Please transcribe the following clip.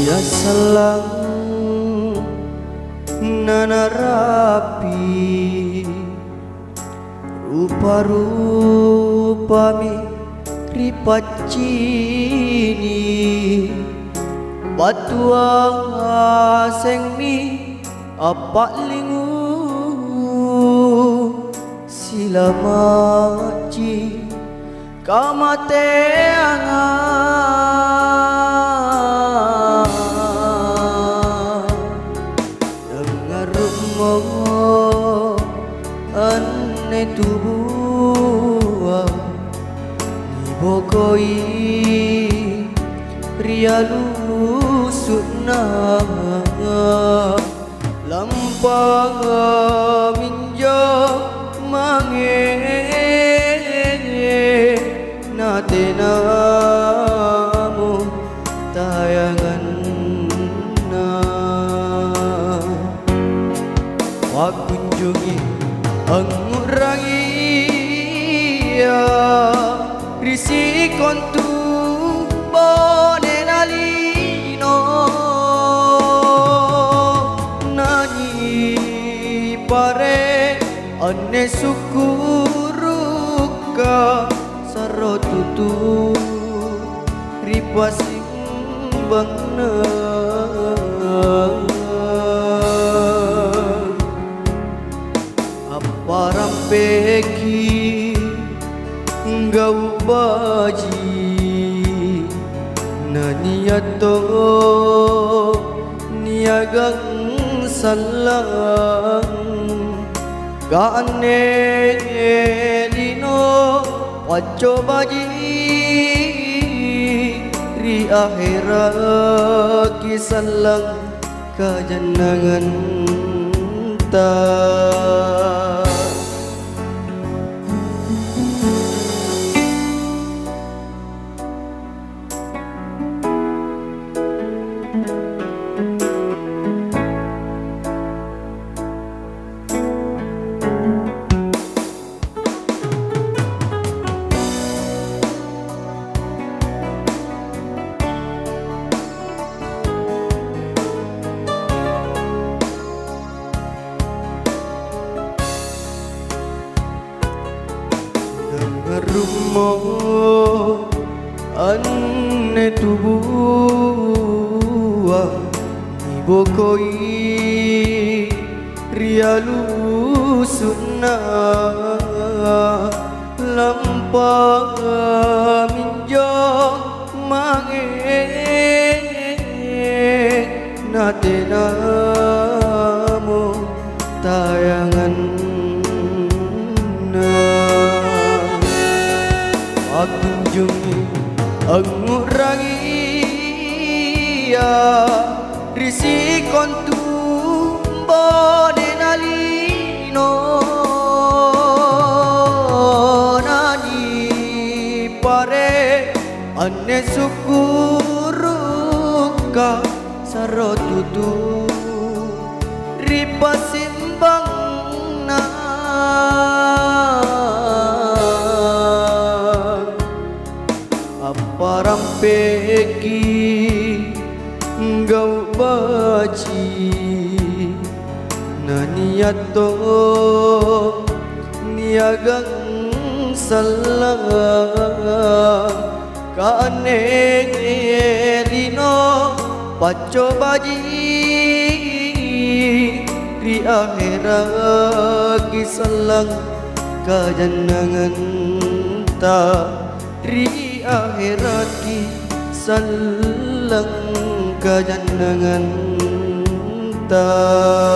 Ya salang nanarapi rupa-rupami ripacini batua sengmi apa lingu silamaci kamate dengar rumo ane tubuh nibokoi rialu sunna lampang minjo mange nate namu tayangan na wakunjungi angurangi ya risikontu bonenalino nani pare ane sukuruka sarotutu ripasing bangna apa rampeki ngau baji naniato niagang salang gane dino wajo baji ri akhirat kisalang kajanangan ta rumo ane tubuh nibokoi rialu sunna lampang minjo mange nate namu tayangan akunjungi angurangi ya risikontu bonenalino nani pare ane sukuruka sarotutu ripasimbang na parampeki ngau baci naniato niagang salang kane dino paco baji ri akhirat kisalang kajanangan ta ri akhirat ki salang kajanangan ta